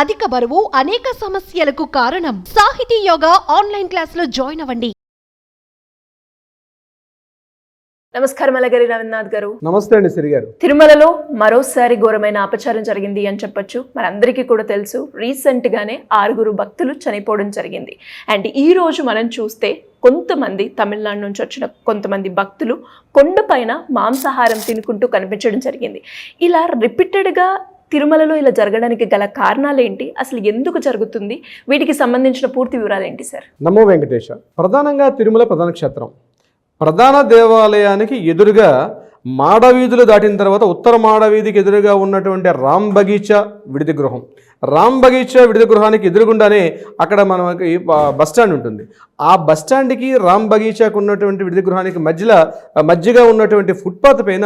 అధిక బరువు అనేక సమస్యలకు కారణం. సాహితీ యోగా ఆన్లైన్ క్లాసులో జాయిన్ అవ్వండి. నమస్కారం అలగరి రవీంద్రనాథ్ గారు. నమస్తే అండి సిరి గారు. తిరుమలలో మరోసారి ఘోరమైన అపచారం జరిగింది అని చెప్పొచ్చు. మనందరికీ కూడా తెలుసు, రీసెంట్ గానే 6 భక్తులు చనిపోవడం జరిగింది. అండ్ ఈ రోజు మనం చూస్తే కొంతమంది తమిళనాడు నుంచి వచ్చిన కొంతమంది భక్తులు కొండపైన మాంసాహారం తినుకుంటూ కనిపించడం జరిగింది. ఇలా రిపీటెడ్గా తిరుమలలో ఇలా జరగడానికి గల కారణాలు ఏంటి, అసలు ఎందుకు జరుగుతుంది, వీటికి సంబంధించిన పూర్తి వివరాలు ఏంటి సార్? నమో వెంకటేశ. ప్రధానంగా తిరుమల ప్రధాన క్షేత్రం, ప్రధాన దేవాలయానికి ఎదురుగా మాడవీధులు దాటిన తర్వాత ఉత్తర మాడవీధికి ఎదురుగా ఉన్నటువంటి రామ్ బగీచా విడిది గృహం. రామ్ బగీచా విడిది గృహానికి ఎదురుగుండానే అక్కడ మనకి బస్టాండ్ ఉంటుంది. ఆ బస్టాండ్కి రామ్ బగీచాకు ఉన్నటువంటి విడిది గృహానికి మధ్యగా ఉన్నటువంటి ఫుట్పాత్ పైన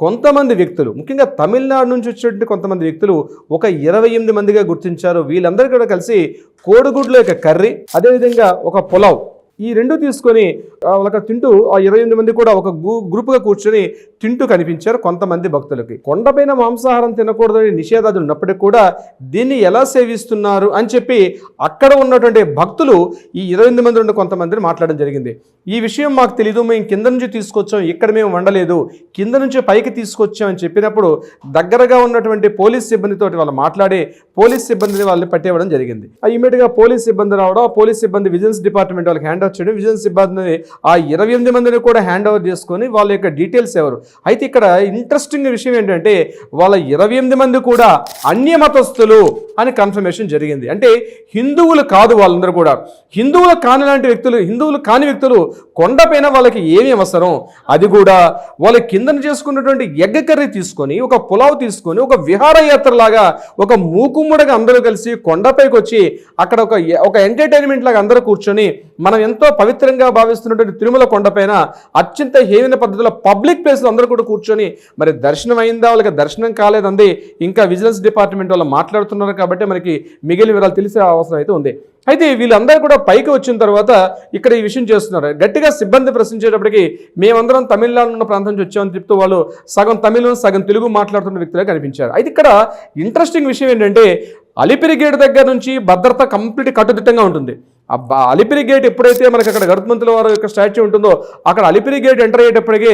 కొంతమంది వ్యక్తులు, ముఖ్యంగా తమిళనాడు నుంచి వచ్చేటువంటి కొంతమంది వ్యక్తులు ఒక 28 మందిగా గుర్తించారు. వీళ్ళందరూ కూడా కలిసి కోడిగుడ్ల యొక్క కర్రీ, అదేవిధంగా ఒక పులావ్, ఈ రెండు తీసుకొని వాళ్ళకి తింటూ ఆ 28 మంది కూడా ఒక గ్రూప్గా కూర్చొని తింటూ కనిపించారు కొంతమంది భక్తులకి. కొండపైన మాంసాహారం తినకూడదని నిషేధాలు ఉన్నప్పటికీ కూడా దీన్ని ఎలా సేవిస్తున్నారు అని చెప్పి అక్కడ ఉన్నటువంటి భక్తులు ఈ 28 మంది ఉన్న కొంతమందిని మాట్లాడడం జరిగింది. ఈ విషయం మాకు తెలీదు, మేము కింద నుంచి తీసుకొచ్చాం, ఇక్కడ మేము వండలేదు, కింద నుంచి పైకి తీసుకొచ్చాం అని చెప్పినప్పుడు దగ్గరగా ఉన్నటువంటి పోలీస్ సిబ్బందితో వాళ్ళు మాట్లాడి పోలీస్ సిబ్బందిని వాళ్ళని పట్టేయడం జరిగింది. ఇమీడియట్గా పోలీస్ సిబ్బంది రావడం, ఆ పోలీస్ సిబ్బంది విజిలెన్స్ డిపార్ట్మెంట్ వాళ్ళకి హ్యాండ్ ఓవర్ చేయడం, విజిలెన్స్ సిబ్బందిని ఆ 28 మందిని కూడా హ్యాండ్ ఓవర్ చేసుకొని వాళ్ళ యొక్క డీటెయిల్స్ ఎవరు. అయితే ఇక్కడ ఇంట్రెస్టింగ్ విషయం ఏంటంటే వాళ్ళ 28 మంది కూడా అన్య మతస్థులు అని కన్ఫర్మేషన్ జరిగింది. అంటే హిందువులు కాదు, వాళ్ళందరూ కూడా హిందువులు కాని వ్యక్తులు కొండపైన వాళ్ళకి ఏమి అవసరం, అది కూడా వాళ్ళ కిందన చేసుకున్నటువంటి ఎగ్గ కర్రీ తీసుకొని, ఒక పులావ్ తీసుకొని, ఒక విహారయాత్రలాగా ఒక మూకుమ్మడిగా అందరూ కలిసి కొండపైకి వచ్చి అక్కడ ఒక ఎంటర్టైన్మెంట్ లాగా అందరూ కూర్చొని మనం ఎంతో పవిత్రంగా భావిస్తున్నటువంటి తిరుమల కొండపైన అత్యంత హేమైన పద్ధతిలో పబ్లిక్ ప్లేస్లో అందరూ కూడా కూర్చొని మరి దర్శనం అయిందా, వాళ్ళకి దర్శనం కాలేదండి, ఇంకా విజిలెన్స్ డిపార్ట్మెంట్ వాళ్ళు మాట్లాడుతున్నారు కాబట్టి మనకి మిగిలిన వివరాలు తెలిసే అవసరం అయితే ఉంది. అయితే వీళ్ళందరూ కూడా పైకి వచ్చిన తర్వాత ఇక్కడ ఈ విషయం చేస్తున్నారు. గట్టిగా సిబ్బంది ప్రశ్నించేటప్పటికి మేమందరం తమిళనాడు ఉన్న ప్రాంతం నుంచి వచ్చామని చెప్తూ వాళ్ళు సగం తమిళం సగం తెలుగు మాట్లాడుతున్న వ్యక్తులే కనిపించారు. అయితే ఇక్కడ ఇంట్రెస్టింగ్ విషయం ఏంటంటే అలిపిరి గేట్ దగ్గర నుంచి భద్రత కంప్లీట్ కట్టుదిట్టంగా ఉంటుంది. అలిపిరి గేట్ ఎప్పుడైతే మనకి అక్కడ గరుత్మంతుల వారి యొక్క స్టాచ్యూ ఉంటుందో అక్కడ అలిపిరి గేట్ ఎంటర్ అయ్యేటప్పటికే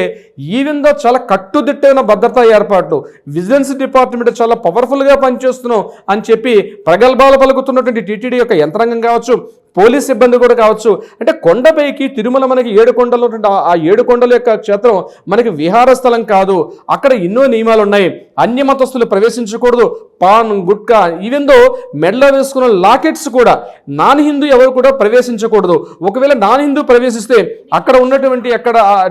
ఈవెన్ దో చాలా కట్టుదిట్టమైన భద్రతా ఏర్పాట్లు, విజిలెన్స్ డిపార్ట్మెంట్ చాలా పవర్ఫుల్గా పనిచేస్తున్నాం అని చెప్పి ప్రగల్భాలు పలుకుతున్నటువంటి టీటీడీ యొక్క యంత్రాంగం కావచ్చు, పోలీస్ సిబ్బంది కూడా కావచ్చు. అంటే కొండపైకి తిరుమల మనకి 7 కొండలు ఉంటుంది. ఆ 7 కొండల యొక్క క్షేత్రం మనకి విహార స్థలం కాదు, అక్కడ ఎన్నో నియమాలు ఉన్నాయి. అన్య మతస్థులు ప్రవేశించకూడదు, పాన్ గుట్కా ఈవెందో మెడలో వేసుకున్న లాకెట్స్ కూడా నాన్ హిందూ ఎవరు కూడా ప్రవేశించకూడదు. ఒకవేళ నాన్ హిందూ ప్రవేశిస్తే అక్కడ ఉన్నటువంటి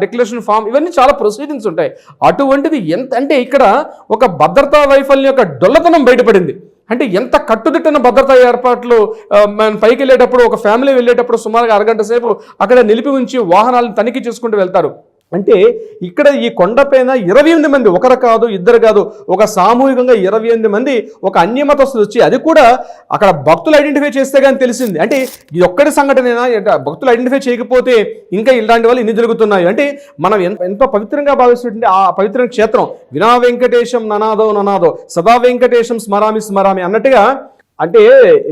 డిక్లరేషన్ ఫామ్ ఇవన్నీ చాలా ప్రొసీడింగ్స్ ఉంటాయి. అటువంటిది ఎంత అంటే ఇక్కడ ఒక భద్రతా వైఫల్యం యొక్క డొల్లతనం బయటపడింది. అంటే ఎంత కట్టుదిట్టిన భద్రతా ఏర్పాట్లు, మనం పైకి వెళ్ళేటప్పుడు ఒక ఫ్యామిలీ వెళ్ళేటప్పుడు సుమారుగా అరగంట సేపు అక్కడ నిలిపి ఉంచి వాహనాలను తనిఖీ చేసుకుంటూ వెళ్తారు. అంటే ఇక్కడ ఈ కొండపైన 28 మంది, ఒకరు కాదు ఇద్దరు కాదు, ఒక సామూహికంగా 28 మంది ఒక అన్యమతస్తులు వచ్చి, అది కూడా అక్కడ భక్తులు ఐడెంటిఫై చేస్తే కానీ తెలిసింది. అంటే ఇది ఒక్కటి సంఘటనైనా, భక్తులు ఐడెంటిఫై చేయకపోతే ఇంకా ఇలాంటి వాళ్ళు ఇన్ని జరుగుతున్నాయి. అంటే మనం ఎంతో పవిత్రంగా భావిస్తుంటే ఆ పవిత్ర క్షేత్రం వినా వెంకటేశం ననాదో సదా వెంకటేశం స్మరామి అన్నట్టుగా, అంటే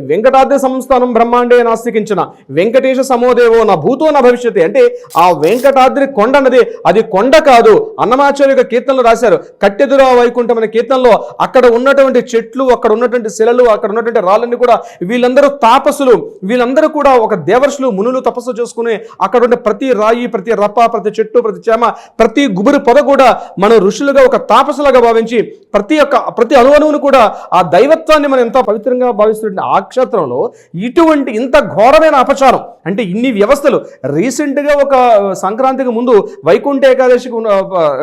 వెంకటాద్రి సంస్థానం బ్రహ్మాండే నాస్తికించిన వెంకటేశ సమోదేవో నా భూతో నా భవిష్యత్తు. అంటే ఆ వెంకటాద్రి కొండ అన్నది అది కొండ కాదు. అన్నమాచార్య యొక్క కీర్తనలు రాశారు, కట్టెదురా వైకుంఠం అనే కీర్తనలో అక్కడ ఉన్నటువంటి చెట్లు, అక్కడ ఉన్నటువంటి శిలలు, అక్కడ ఉన్నటువంటి రాళ్ళన్నీ కూడా వీళ్ళందరూ తాపసులు, వీళ్ళందరూ కూడా ఒక దేవర్షులు మునులు తపస్సు చేసుకుని అక్కడ ఉండే ప్రతి రాయి, ప్రతి రప్ప, ప్రతి చెట్టు, ప్రతి చేమ, ప్రతి గుబురు పొద కూడా మనం ఋషులుగా ఒక తాపసులుగా భావించి ప్రతి అణువును కూడా ఆ దైవత్వాన్ని మనం ఎంతో పవిత్రంగా భావిస్తున్న ఆ క్షేత్రంలో ఇటువంటి ఇంత ఘోరమైన అపచారం, అంటే ఇన్ని వ్యవస్థలు. రీసెంట్గా ఒక సంక్రాంతికి ముందు వైకుంఠ ఏకాదశికి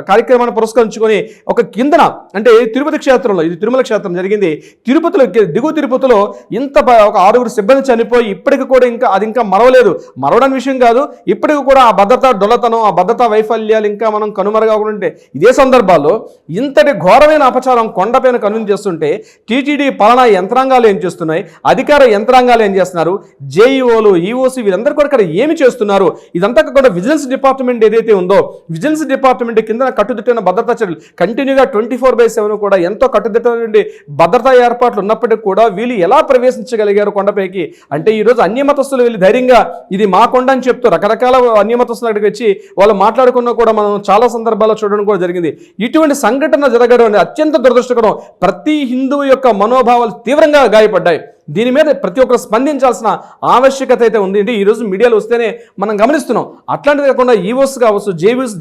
కార్యక్రమాన్ని పురస్కరించుకొని ఒక కిందన, అంటే తిరుపతి క్షేత్రంలో, ఇది తిరుమల క్షేత్రం జరిగింది, తిరుపతిలో దిగువ తిరుపతిలో ఇంత ఒక 6 సిబ్బంది చనిపోయి ఇప్పటికి కూడా అది ఇంకా మరవలేదు. మరవడానికి విషయం కాదు, ఇప్పటికి కూడా ఆ భద్రతా డొల్లతనం, ఆ భద్రతా వైఫల్యాలు ఇంకా మనం కనుమరుగకుంటే ఇదే సందర్భాల్లో ఇంతటి ఘోరమైన అపచారం కొండపైన కనుగొని చేస్తుంటే టీటీడీ పాలనా యంత్రాంగాలు ఏం చేస్తున్నాయి? అధికార యంత్రాంగాలు ఏం చేస్తున్నారు? జేఈఓలు, ఈఓసి వీళ్ళందరూ కూడా ఇక్కడ ఏమి చేస్తున్నారు? ఇదంతా కూడా విజిలెన్స్ డిపార్ట్మెంట్ ఏదైతే ఉందో, విజిలెన్స్ డిపార్ట్మెంట్ కింద కట్టుదిట్టమైన భద్రతా చర్యలు కంటిన్యూగా 24/7 కూడా ఎంతో కట్టుదిట్టమైన భద్రతా ఏర్పాట్లు ఉన్నప్పటికీ కూడా వీళ్ళు ఎలా ప్రవేశించగలిగారు కొండపైకి అంటే ఈరోజు అన్యమతస్తులు వీళ్ళు ధైర్యంగా ఇది మా కొండ అని చెప్తూ రకరకాల అన్యమతస్తులు అక్కడికి వచ్చి వాళ్ళు మాట్లాడుకున్నా కూడా మనం చాలా సందర్భాల్లో చూడడం కూడా జరిగింది. ఇటువంటి సంఘటన జరగడం అత్యంత దురదృష్టకరం. ప్రతి హిందువు యొక్క మనోభావాలు తీవ్రంగా గాయపడ్డాయి. దీని మీద ప్రతి ఒక్కరు స్పందించాల్సిన ఆవశ్యకత అయితే ఉంది. అంటే ఈరోజు మీడియాలో వస్తేనే మనం గమనిస్తున్నాం. అట్లాంటిది కాకుండా ఈఓస్ కావచ్చు,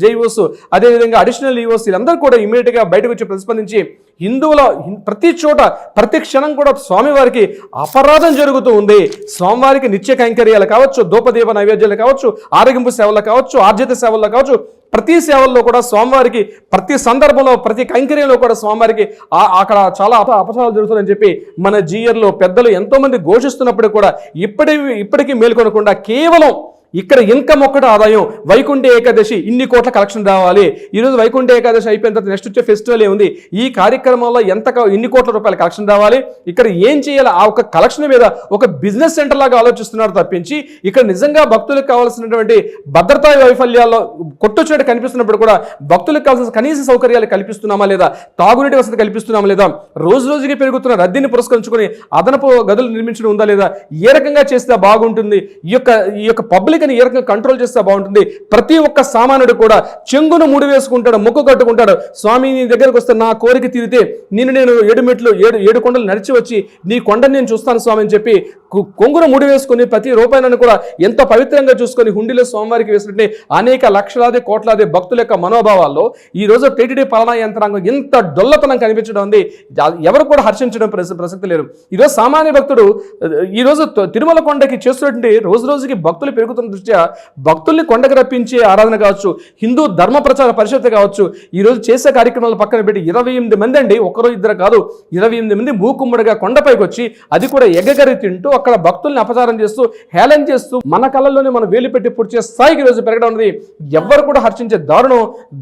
జేఈఓస్ అదేవిధంగా అడిషనల్ ఈఓస్ వీళ్ళందరూ కూడా ఇమీడియట్గా బయటకు వచ్చి ప్రతిస్పందించి హిందువుల ప్రతి చోట ప్రతి క్షణం కూడా స్వామివారికి అపరాధం జరుగుతూ ఉంది. స్వామివారికి నిత్య కైంకర్యాలు కావచ్చు, ధూపదీప నైవేద్యాలు కావచ్చు, ఆరోగ్యంపు సేవలు కావచ్చు, ఆర్జిత సేవల్లో కావచ్చు, ప్రతి సేవల్లో కూడా స్వామివారికి ప్రతి సందర్భంలో ప్రతి కైంకర్యంలో కూడా స్వామివారికి అక్కడ చాలా అపచారాలు జరుగుతుందని చెప్పి మన జీయర్లో పెద్దలు ఎంతో మంది ఘోషిస్తున్నప్పుడు కూడా ఇప్పటికీ మేల్కొనకుండా కేవలం ఇక్కడ ఇన్కమ్ ఒక్కటి ఆదాయం వైకుంఠ ఏకాదశి ఇన్ని కోట్ల కలెక్షన్ రావాలి. ఈరోజు వైకుంఠ ఏకాదశి అయిపోయిన తర్వాత నెక్స్ట్ వచ్చే ఫెస్టివల్ ఉంది. ఈ కార్యక్రమంలో ఇన్ని కోట్ల రూపాయల కలెక్షన్ రావాలి. ఇక్కడ ఏం చేయాలి? ఆ ఒక కలెక్షన్ మీద ఒక బిజినెస్ సెంటర్ లాగా ఆలోచిస్తున్నారు తప్పించి ఇక్కడ నిజంగా భక్తులకు కావాల్సినటువంటి భద్రతా వైఫల్యాల్లో కొట్టొచ్చినట్టు కనిపిస్తున్నప్పుడు కూడా భక్తులకు కావాల్సిన కనీస సౌకర్యాలు కల్పిస్తున్నామా లేదా, తాగునీటి వసతి కల్పిస్తున్నామా లేదా, రోజు రోజుకి పెరుగుతున్న రద్దీని పురస్కరించుకొని అదనపు గదులు నిర్మించడం ఉందా లేదా, ఏ రకంగా చేస్తే బాగుంటుంది, ఈ యొక్క పబ్లిక్ ఏ రకంగా కంట్రోల్ చేస్తే బాగుంటుంది. ప్రతి ఒక్క సామాన్యుడు కూడా చెంగును ముడి వేసుకుంటాడు, మొక్కు కట్టుకుంటాడు. స్వామి నీ దగ్గరకు వస్తే నా కోరిక తీరితే నేను 7 కొండలు నడిచి వచ్చి నీ కొండని నేను చూస్తాను స్వామి అని చెప్పి కొంగున ముడి వేసుకుని ప్రతి రూపాయలను కూడా ఎంతో పవిత్రంగా చూసుకొని హుండీలో స్వామివారికి వేసినట్టు అనేక లక్షలాది కోట్లాది భక్తుల యొక్క మనోభావాల్లో ఈ రోజు టీటీడీ పాలనా యంత్రాంగం ఎంత డొల్లతనం కనిపించడం ఉంది. ఎవరు కూడా హర్షించడం ప్రసక్తి లేరు. ఈరోజు సామాన్య భక్తుడు ఈరోజు తిరుమల కొండకి చేస్తున్నటువంటి రోజు రోజుకి భక్తులు పెరుగుతున్న దృష్ట్యా భక్తుల్ని కొండకు రప్పించే ఆరాధన కావచ్చు, హిందూ ధర్మ ప్రచార పరిషత్ కావచ్చు, ఈరోజు చేసే కార్యక్రమాలు పక్కన పెట్టి 28 మంది అండి, ఒకరు ఇద్దరు కాదు 28 మంది మూకుమ్మడిగా కొండపైకి వచ్చి అది కూడా ఎగగరి తింటూ అక్కడ భక్తుల్ని అపచారం చేస్తూ హేళన చేస్తూ మన కళ్ళల్లోనే మనం వేలు పెట్టి పుడిచే స్థాయికి ఈరోజు పెరగడం అనేది ఎవ్వరు కూడా హర్షించే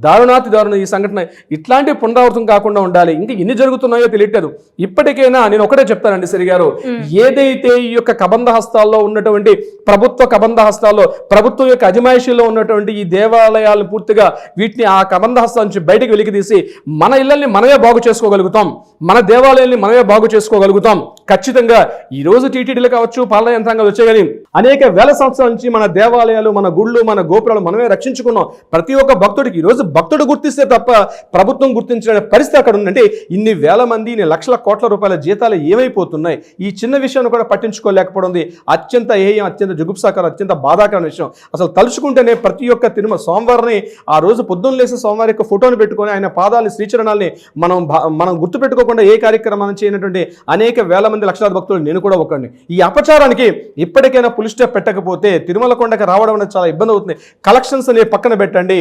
దారుణాతి దారుణం ఈ సంఘటన. ఇట్లాంటి పునరావృతం కాకుండా ఉండాలి. ఇంకా ఎన్ని జరుగుతున్నాయో తెలియట్లేదు. ఇప్పటికైనా నేను ఒకటే చెప్తానండి సరి గారు, ఏదైతే ఈ యొక్క కబంధ హస్తాల్లో ఉన్నటువంటి ప్రభుత్వ కబంధ హస్తాల్లో ప్రభుత్వం యొక్క అజమాయిషీలో ఉన్నటువంటి ఈ దేవాలయాలను పూర్తిగా వీటిని ఆ కబంధ హస్తం నుంచి బయటకు వెలికితీసి మన ఇళ్లని మనమే బాగు చేసుకోగలుగుతాం, మన దేవాలయాల్ని మనమే బాగు చేసుకోగలుగుతాం. ఖచ్చితంగా ఈ రోజు టీటీడీలు కావచ్చు, పాలనా యంత్రాంగాలు వచ్చాయి కానీ అనేక వేల సంవత్సరాల నుంచి మన దేవాలయాలు, మన గుళ్ళు, మన గోపురాలు మనమే రక్షించుకున్నాం. ప్రతి ఒక్క భక్తుడికి ఈరోజు భక్తుడు గుర్తిస్తే తప్ప ప్రభుత్వం గుర్తించిన పరిస్థితి అక్కడ ఉందంటే ఇన్ని వేల మంది, ఇన్ని లక్షల కోట్ల రూపాయల జీతాలు ఏమైపోతున్నాయి? ఈ చిన్న విషయాన్ని కూడా పట్టించుకోలేకపోవడం అత్యంత హేయం, అత్యంత జుగుప్సాకరం, అత్యంత బాధాకరమైన విషయం. అసలు తలుచుకుంటేనే ప్రతి ఒక్క తిరుమల స్వామివారిని ఆ రోజు పొద్దున్న లేసి స్వామివారి యొక్క ఫోటోని పెట్టుకొని ఆయన పాదాలని, శ్రీచరణాలని మనం గుర్తుపెట్టుకోకుండా ఏ కార్యక్రమాన్ని చేయనటువంటి అనేక వేల మంది లక్షలాది భక్తులు నేను కూడా ఒకడిని. ఈ అపచారానికి ఇప్పటికైనా పులి స్టాప్ పెట్టకపోతే తిరుమల కొండకి రావడం అనేది చాలా ఇబ్బంది అవుతుంది. కలెక్షన్స్ అనే పక్కన పెట్టండి.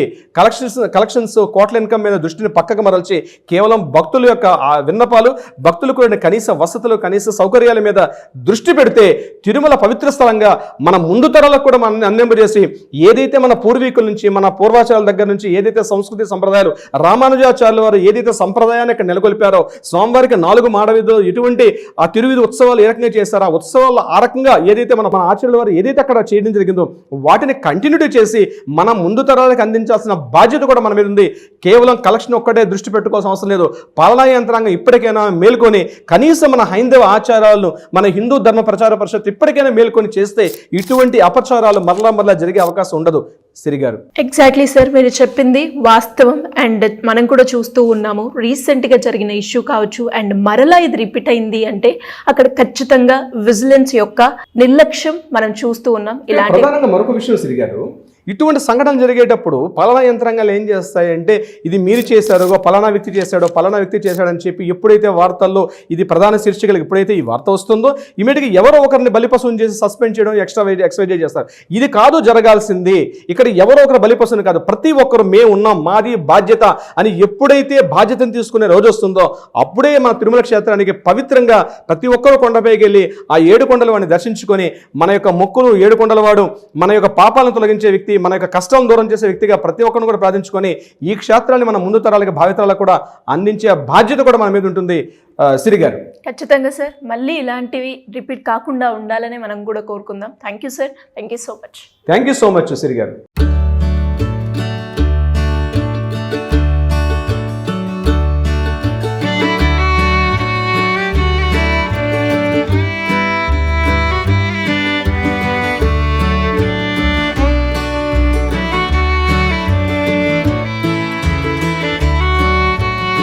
కలెక్షన్స్ కోట్ల ఇన్కమ్ మీద దృష్టిని పక్కకు మరల్చి కేవలం భక్తుల యొక్క విన్నపాలు, భక్తులకు కనీస వసతులు, కనీస సౌకర్యాల మీద దృష్టి పెడితే తిరుమల పవిత్ర స్థలంగా మన ముందు తరాలకు కూడా మనం అందింపజేసి ఏదైతే మన పూర్వీకుల నుంచి, మన పూర్వాచారాల దగ్గర నుంచి ఏదైతే సంస్కృతి సంప్రదాయాలు రామానుజాచార్యుల వారు ఏదైతే సంప్రదాయాన్ని ఇక్కడ నెలకొల్పారో, స్వామివారికి 4 మాడవీధులు ఎటువంటి ఆ తిరువిధి ఉత్సవాలు ఏ రకంగా చేస్తారో, ఆ ఉత్సవాలు ఆ రకంగా ఏదైతే మన ఆచార్యుల వారు ఏదైతే అక్కడ చేయడం జరిగిందో వాటిని కంటిన్యూటీ చేసి మన ముందు తరాలకు అందించాల్సిన బాధ్యత కూడా మన మీద ఉంది. కేవలం కలెక్షన్ ఒక్కటే దృష్టి పెట్టుకోవాల్సిన అవసరం లేదు. పాలనా యంత్రాంగం ఇప్పటికైనా మేల్కొని కనీసం మన హైందవ ఆచారాలను, మన హిందూ ధర్మ ప్రచార పరిషత్ ఇప్పటికైనా మేల్కొని చేస్తే ఇటువంటి అపచారాలు మరలా జరిగే అవకాశం ఉండదు. సిరిగారు ఎగ్జాక్ట్లీ సార్, మీరు చెప్పింది వాస్తవం. అండ్ మనం కూడా చూస్తూ ఉన్నాము రీసెంట్గా జరిగిన ఇష్యూ కావచ్చు, అండ్ మరలా ఇది రిపీట్ అయింది అంటే అక్కడ ఖచ్చితంగా విజిలెన్స్ యొక్క నిర్లక్ష్యం మనం చూస్తూ ఉన్నాం. ఇలాంటి ప్రధానంగా మరొక విషయం సిరిగారు, ఇటువంటి సంఘటన జరిగేటప్పుడు పలానా యంత్రాంగాలు ఏం చేస్తాయంటే ఇది మీరు చేశారో, పలానా వ్యక్తి చేశాడని చెప్పి ఎప్పుడైతే వార్తల్లో ఇది ప్రధాన శీర్షికలు ఎప్పుడైతే ఈ వార్త వస్తుందో ఇమీడియట్గా ఎవరో ఒకరిని బలిపశువుని చేసి సస్పెండ్ చేయడం, ఎక్స్ట్రా చేస్తారు. ఇది కాదు జరగాల్సింది. ఇక్కడ ఎవరో ఒకరు బలిపశువుని కాదు, ప్రతి ఒక్కరు మేము ఉన్నాం, మాది బాధ్యత అని ఎప్పుడైతే బాధ్యతను తీసుకునే రోజు వస్తుందో అప్పుడే మన తిరుమల క్షేత్రానికి పవిత్రంగా ప్రతి ఒక్కరు కొండపైకి వెళ్ళి ఆ 7 కొండల వాడిని దర్శించుకొని మన యొక్క మొక్కులు 7 కొండల వాడు, మన యొక్క పాపాలను తొలగించే వ్యక్తి వ్యక్తి, మన యొక్క కష్టం దూరం చేసే వ్యక్తిగా ప్రతి ఒక్కరిని కూడా ప్రార్థించుకొని ఈ క్షేత్రాన్ని మన ముందు తరాలకి భావితరాలకు కూడా అందించే బాధ్యత కూడా మన మీద ఉంటుంది. సిరి గారు, ఖచ్చితంగా సార్, మళ్ళీ ఇలాంటివి రిపీట్ కాకుండా ఉండాలని మనం కూడా కోరుకుందాం. Thank you sir, thank you so much. Thank you so much Siri గారు.